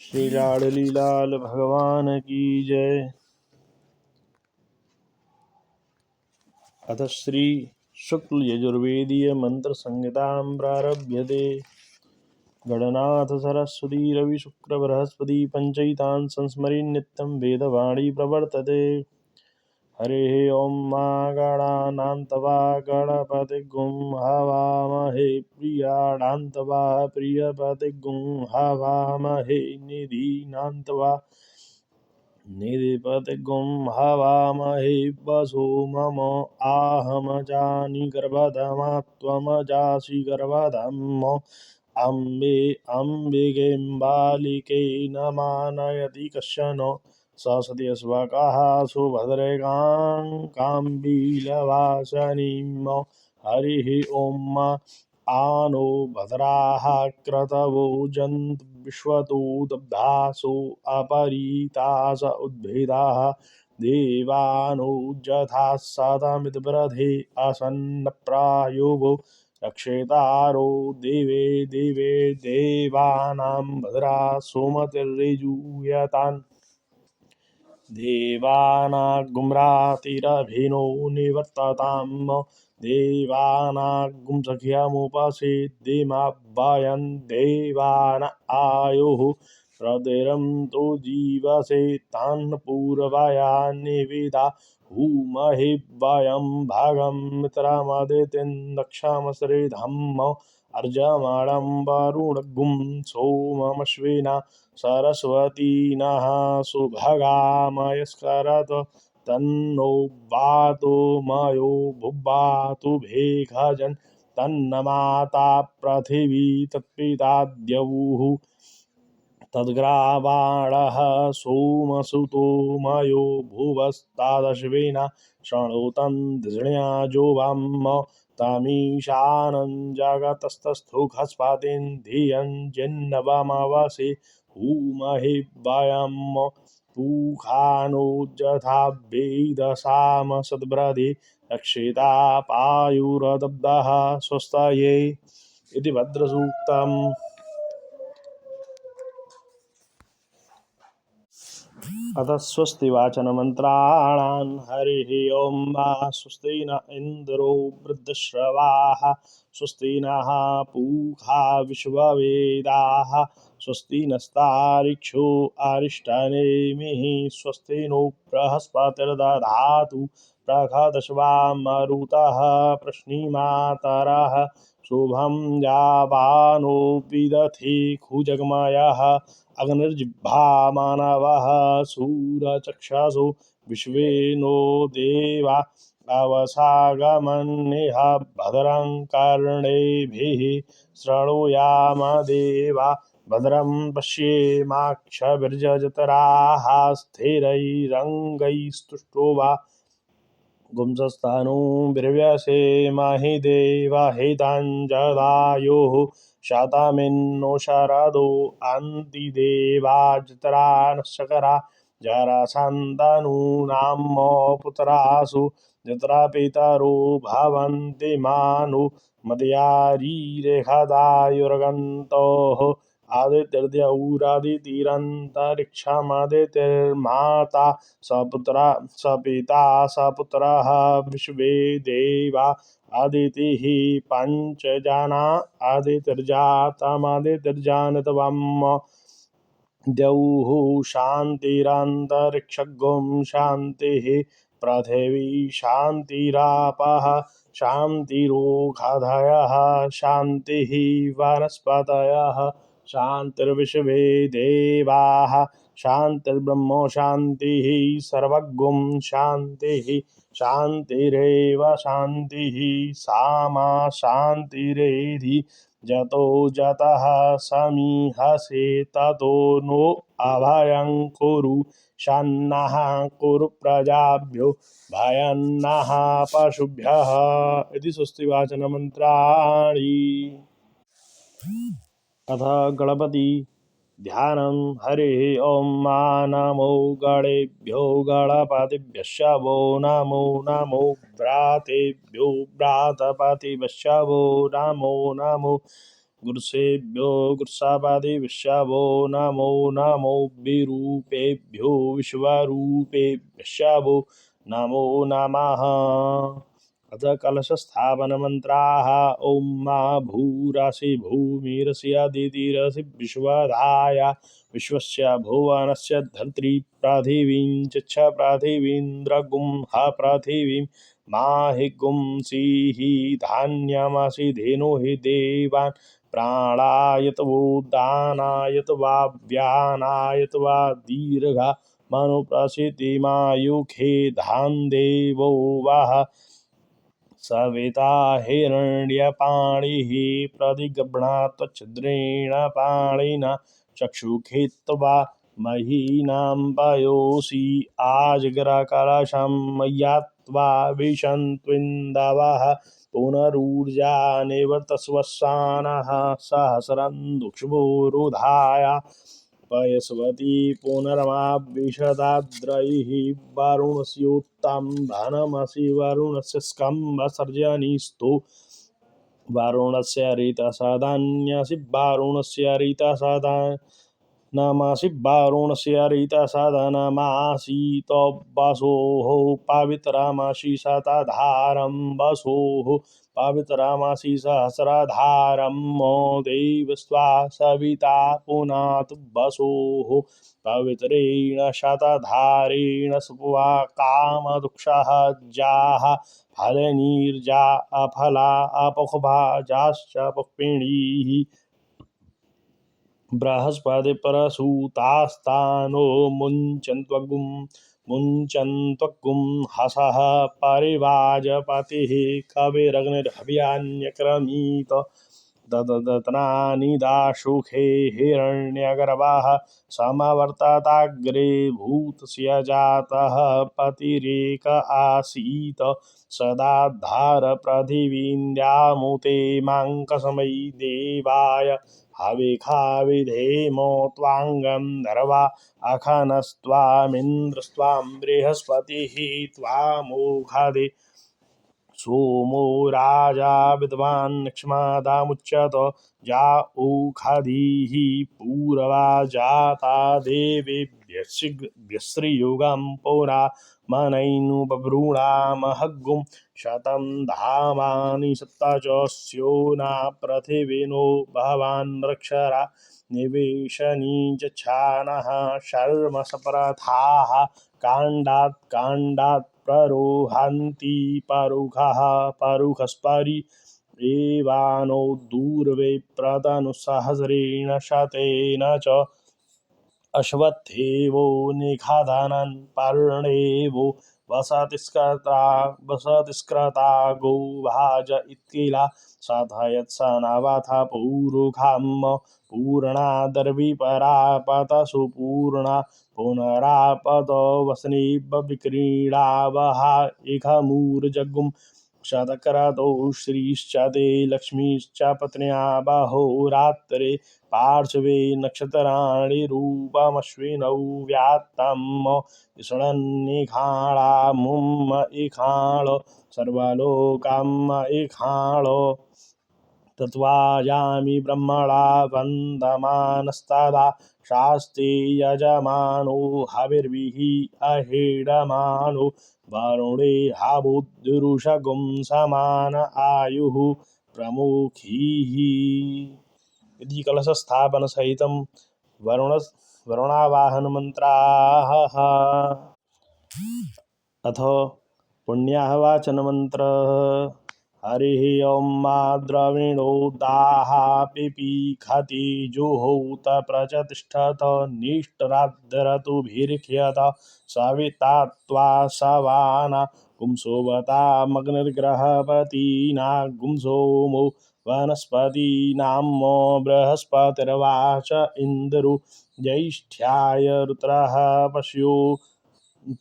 श्री लाडली लाल भगवान की जय। अथ श्री शुक्ल यजुर्वेदीय मंत्र संहितां प्रारभ्यते। गणनाथ सरस्वती रवि शुक्र बृहस्पति पंचैतान् संस्मरेन् नित्यं वेदवाणी प्रवर्तते। हरिः ॐ मा गणानान्तवा गणपतिगुं हवामहे प्रियाणान्तवा प्रियपतिगुं हवामहे निधीनान्तवा निधिपतिगुं हवामहे वसो मम आहमजानि गर्भधमा त्वमजासि गर्भधम् अम्बे अम्बिकें बालिके न मानयति कश्चन ससति स्वकः सुभद्रकां काम्बीलवासनीं हरिः ॐ आनो भद्राः क्रतवो जन्तु विश्वतो दब्धासो अपरीतास उद्भिदाः देवानो जथा सतमिद्वृधे असन्नप्रायुवो रक्षेतारो दिवे दिवे देवानां भद्रा सुमतिर्यजूयतान् देवानागुम्रातिरभिनो निवर्तताम् देवानागुं सख्यमुपसेद्दिमव्ययं देवान आयुः प्रतिरं तो जीवसे तान् पूर्वया निविदा हूमहि वयं भगं मित्रमदितिं दक्षमश्रीधम् अर्जमणं वरुणगुं सोममश्विना सरस्वती नः सुभगामयस्करत् तन्नो वातो मयो भुवातु भेखजन् तन्नमाता पृथिवी तत्पिता द्यौः तद्ग्रावाणः सोमसुतो मयो भुवस्तादश्विना शृणोतं धृण्या जोवाम तमीशानं जगतस्तस्थुखस्पतिं धियं जिन्नवमवसि हूमहि वयं पूखानो जथा वेदसाम सद्ब्रधि रक्षिता पायुरदब्धः स्वस्तये इति भद्रसूक्तम्। अथ स्वस्ति वाचन मंत्राणां हरिः ॐ स्वस्ति न इंद्रो वृद्धश्रवाः स्वस्ति नः पूषा विश्ववेदाः स्वस्ति नस्तारिक्षो अरिष्टनेमिः स्वस्ति नो बृहस्पतिर्दधातु प्रखदश्वा मरुतः प्रश्निमातरः शुभं यावानो विदधि खुजगमयः अग्निर्जिह्वा मानवः सूरचक्षुषो विश्वे नो देवा अवसागमन्निह भद्रं कर्णेभिः शृणुयाम देवा भद्रं पश्येमाक्षभिर्यजत्राः स्थिरैरङ्गैस्तुष्टो वा गुंसस्थानो बिर्व्यसेमहि देवहिताञ्जदायुः शतमिन्नो शरदो अन्ति देवाजत्रा नक्षकरा जरासन्तनूनां पुत्रासु यत्र पितरो भवन्ति मानु मदयारीरेखदायुर्गन्तोः आदित्यौरादितिरन्तरिक्षमदितिर्माता सपुत्रा सपिता सपुत्रः विश्वे देवा अदितिः पञ्चजना अदितिर्जातमदितिर्जानतवम् द्यौः शान्तिरन्तरिक्षगुं शान्तिः पृथिवी शान्तिरापः शान्तिरोषधयः शान्तिः वनस्पतयः शान्तिर्विश्वे देवाः शान्तिर्ब्रह्म शान्तिः सर्वगुं शान्तिः शान्तिरेव शान्तिः सामा शान्तिरेधि जतो जतः समीहसे ततो नो अभयं कुरु शन्नः कुरु प्रजाभ्यो भयन्नः पशुभ्यः इति स्वस्तिवाचन मंत्राणि। अथ गणपति ध्यानं हरिः ॐ नमो गणेभ्यो गणपतिभ्यश्च वो नमो नमो व्रातेभ्यो व्रातपतिभ्यश्च वो नमो नमो गुरुसेभ्यो गुरुसापादिभ्यो नमो नमो विरूपेभ्यो विश्वरूपेभ्यो नमो नमः। अथ कलशस्थापनमन्त्राः। ॐ मा भूराशि भूमिरस्यादितिरसि विश्वधाय विश्वस्य भुवनस्य धर्त्री पृथिवीं चच्छ पृथिवीन्द्रगुं ह पृथिवीं माहि गुंसीः धान्यमसि धेनुहि देवान् प्राणायत वो दानायत वा व्यानायत वा दीर्घा मनुप्रसिद्धिमायुखे धान देवो वः सविता हिरण्यपाणिः प्रतिगृह्णात् छिद्रेण पाणिना चक्षुषित्वा महीनां पयोषि आजग्रकलशं यात्वा विशन्त्विन्दवः पुनरूर्जा निवर्तस्वसानः सहस्रं दुष्पुरुधाय पयस्वती पुनरमाविशदाद्रैः वरुणस्योत्तं धनमसि वरुणस्य स्कम्भसर्जनीस्तु वरुणस्य ऋतसदान्यसि वरुणस्य ऋतसदा नमसि वरुणस्य ऋतसदनमासीत वसोः पवित्रमसि शतधारं वसोः पवित्रमसि सहस्रधारं मो देवस्वा सविता पुनातु वसोः पवित्रेण शतधारेण सुवा कामदुक्षः जाः फलनीर्जा अफला अपुखभाजाश्च पुष्पिणीः बृहस्पति परसूतास्तानो मुञ्चन्त्वगुं हसः परिवाजपतिः कविरग्निर्हव्यान्यक्रमीत ददतनानि दाशुखे हिरण्यगर्भः समवर्तताग्रे भूतस्य जातः पतिरेक आसीत् सदाधार पृथिवीन्द्यामुते माङ्कसमयी देवाय हविखाविधेमो त्वाङ्गं धर्वा अखनस्त्वामिन्द्रस्त्वां बृहस्पतिः त्वामोघादे सोमो राजा विद्वान् क्ष्मादामुच्यत जा ऊखाधीः पूर्वा जाता देवेभ्यश्रियुगं पुरा मनैनुबभ्रूणामहग्गुं शतं धामानि सप्त च स्योना पृथिवीनो भवान् रक्षरा निवेशनी चच्छानः शर्म सप्रथाः काण्डात् काण्डात् प्ररोहन्ति परुखः परुखस्परि एवानो दूर्वे प्रतनुसहस्रेण शतेन च अश्वत्थेवो निखादनन् पर्णेवो वसतिस्क्रता गोभाज इत्किला साधयत्सनवथ पूरुखाम् पूर्णादर्विपरा पतसुपूर्णा पुनरापदो वसनेव विक्रीडावहा इखमूर्जगुं शतक्रतो श्रीश्च ते लक्ष्मीश्च पत्न्या बहोरात्रे पार्श्वे नक्षत्राणि रूपमश्विनौ व्यात्तं विष्णन्निखाणामुम इखाण सर्वलोकम् इखाण तत्त्वायामि ब्रह्मणा वन्दमानस्तदा शास्ति यजमानो हविर्भिः अहेडमानो वरुणे हाबुद्रुषगुं समान आयुः प्रमुखीः। इति कलशस्थापनसहितं वरुणावाहनमन्त्राः। अथ पुण्याहवाचनमन्त्रः। हरिः ॐ मा द्रविणो दाः पिपीखति जुहोत प्रचतिष्ठत निष्ठराद्धरतुभिर्ख्यत सविता त्वा सवाना गुंसोवतामग्निर्ग्रहपतिना गुंसोमो वनस्पतीनां बृहस्पतिर्वाच इन्द्रो ज्येष्ठ्याय रुद्रः पश्यो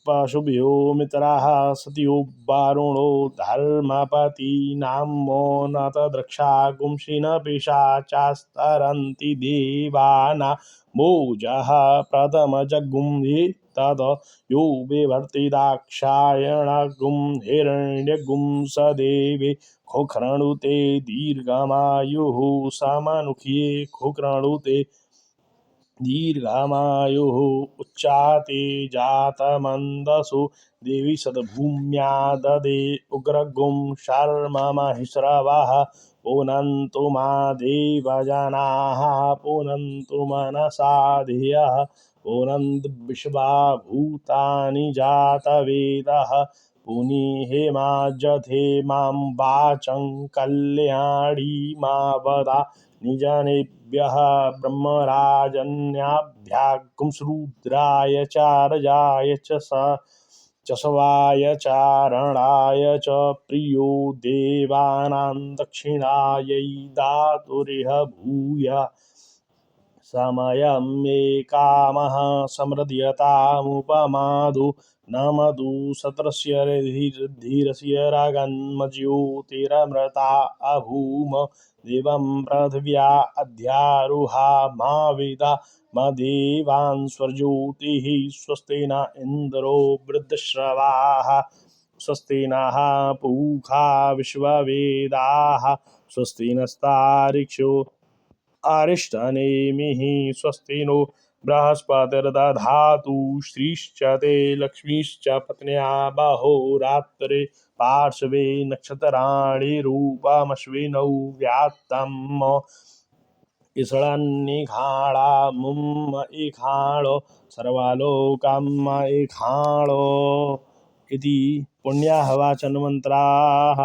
पशुभ्यो मित्राः सत्यो वारुणो धर्मपति नामो न तद्रक्षा गुंसिन पिशाचास्तरन्ति देवाना भोजः प्रथमजगुंहि तद यो बिभर्ति दाक्षायणगुं हिरण्यगुं स देवे खोक्रणुते दीर्घमायुः समनुख्ये खोक्रणुते दीर्घमायुः उच्चाते जातमन्दसु देवी सद्भूम्या ददे उग्रगुं शर्म महिस्रवः पुनन्तु मा देवजनाः पुनन्तु मनसा धियः पुनन्तु विश्वा भूतानि जातवेदः पुनीहेमाजथे मां वाचं कल्याणी मा वदा निजनेभ्यः ब्रह्मराजन्याभ्यागुंसरुद्राय चारजाय चशवाय चारणाय च प्रियो देवानां दक्षिणायै दातुरिह भूय समयं मे कामः समृद्धयतामुपमादु न मधु सत्रस्य धीरस्य रागन्मज्योतिरमृता अभूम देवं पृथिव्या अध्यारुहा मा वेदा मदेवान् स्वर्ज्योतिः स्वस्ति न इन्द्रो वृद्धश्रवाः स्वस्ति नः पूषा विश्ववेदाः स्वस्ति नस्तार्क्ष्यो अरिष्टनेमिः स्वस्ति नो बृहस्पतिर्दधातु श्रीश्च ते लक्ष्मीश्च पत्न्या बहोरात्रे पार्श्वे नक्षत्राणि रूपमश्विनौ व्यात्तम् इसळन्निखाणा मुम इखाणो सर्वलोकम् इखाणो इति पुण्याहवाचनमन्त्राः।